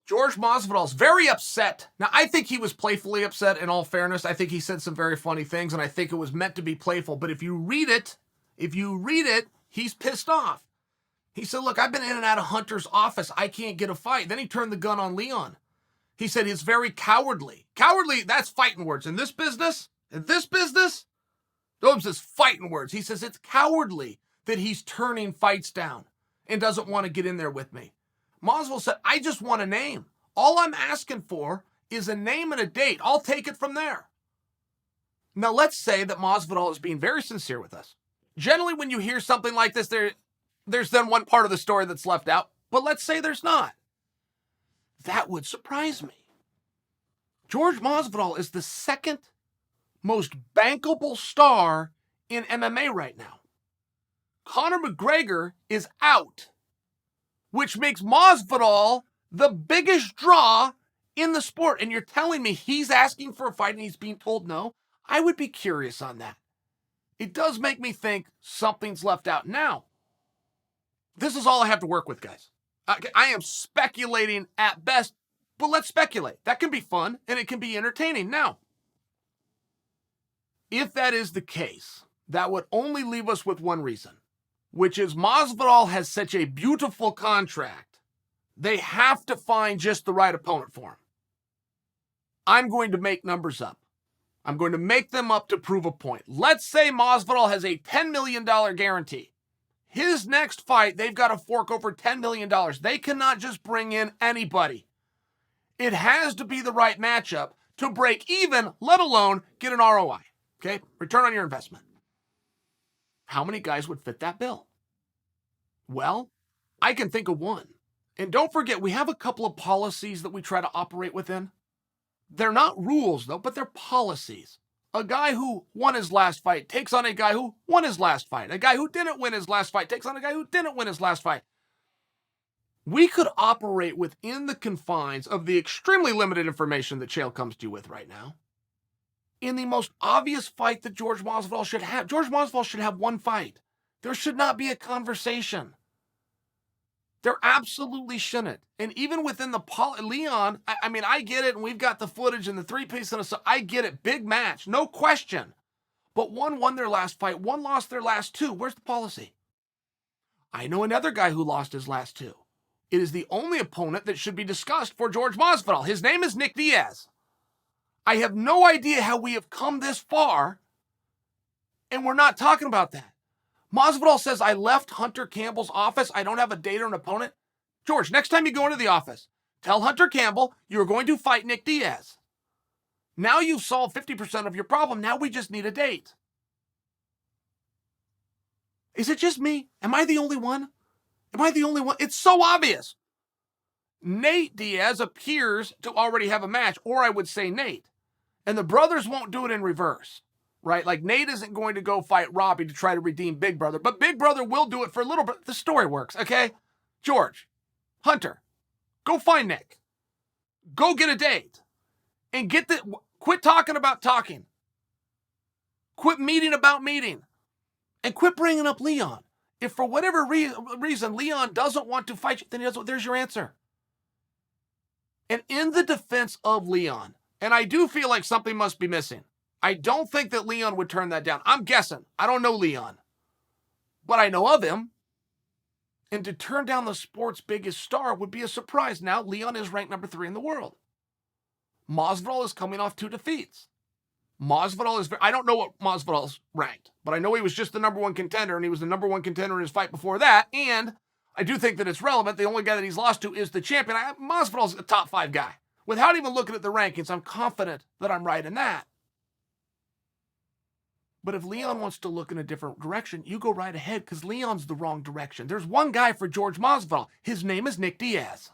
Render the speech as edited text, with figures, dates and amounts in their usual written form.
George Masvidal's very upset. Now, I think he was playfully upset, in all fairness. I think he said some very funny things, and I think it was meant to be playful. But if you read it, he's pissed off. He said, look, I've been in and out of Hunter's office. I can't get a fight. Then he turned the gun on Leon. He said it's very cowardly. Cowardly, that's fighting words. In this business, those is fighting words. He says it's cowardly that he's turning fights down and doesn't want to get in there with me. Masvidal said, I just want a name. All I'm asking for is a name and a date. I'll take it from there. Now, let's say that Masvidal is being very sincere with us. Generally, when you hear something like this, there's then one part of the story that's left out. But let's say there's not. That would surprise me. George Masvidal is the second most bankable star in MMA right now. Conor McGregor is out, which makes Masvidal the biggest draw in the sport. And you're telling me he's asking for a fight and he's being told no? I would be curious on that. It does make me think something's left out. Now, this is all I have to work with, guys. I am speculating at best, but let's speculate. That can be fun and it can be entertaining. Now, if that is the case, that would only leave us with one reason, which is Masvidal has such a beautiful contract. They have to find just the right opponent for him. I'm going to make numbers up. I'm going to make them up to prove a point. Let's say Masvidal has a $10 million guarantee. His next fight, they've got to fork over $10 million. They cannot just bring in anybody. It has to be the right matchup to break even, let alone get an ROI. Okay? Return on your investment. How many guys would fit that bill? Well, I can think of one. And don't forget, we have a couple of policies that we try to operate within. They're not rules, though, but they're policies. A guy who won his last fight takes on a guy who won his last fight. A guy who didn't win his last fight takes on a guy who didn't win his last fight. We could operate within the confines of the extremely limited information that Chael comes to you with right now. In the most obvious fight that George Masvidal should have, George Masvidal should have one fight. There should not be a conversation. There absolutely shouldn't. And even within the Leon, I get it, and we've got the footage and the three-piece and so I get it. Big match, no question. But one won their last fight, one lost their last two. Where's the policy? I know another guy who lost his last two. It is the only opponent that should be discussed for George Masvidal. His name is Nate Diaz. I have no idea how we have come this far, and we're not talking about that. Masvidal says, I left Hunter Campbell's office. I don't have a date or an opponent. George, next time you go into the office, tell Hunter Campbell you're going to fight Nate Diaz. Now you've solved 50% of your problem. Now we just need a date. Is it just me? Am I the only one? It's so obvious. Nate Diaz appears to already have a match, or I would say Nate. And the brothers won't do it in reverse. Right? Like Nate isn't going to go fight Robbie to try to redeem Big Brother, but Big Brother will do it for a little bit. The story works, okay? George, Hunter, go find Nick. Go get a date. And quit talking about talking. Quit meeting about meeting. And quit bringing up Leon. If for whatever reason Leon doesn't want to fight you, then there's your answer. And in the defense of Leon, and I do feel like something must be missing. I don't think that Leon would turn that down. I'm guessing. I don't know Leon. But I know of him. And to turn down the sport's biggest star would be a surprise. Now, Leon is ranked number 3 in the world. Masvidal is coming off 2 defeats. I don't know what Masvidal's ranked, but I know he was just the number 1 contender, and he was the number 1 contender in his fight before that. And I do think that it's relevant. The only guy that he's lost to is the champion. Masvidal's a top 5 guy. Without even looking at the rankings, I'm confident that I'm right in that. But if Leon wants to look in a different direction, you go right ahead, because Leon's the wrong direction. There's one guy for George Masvidal. His name is Nate Diaz.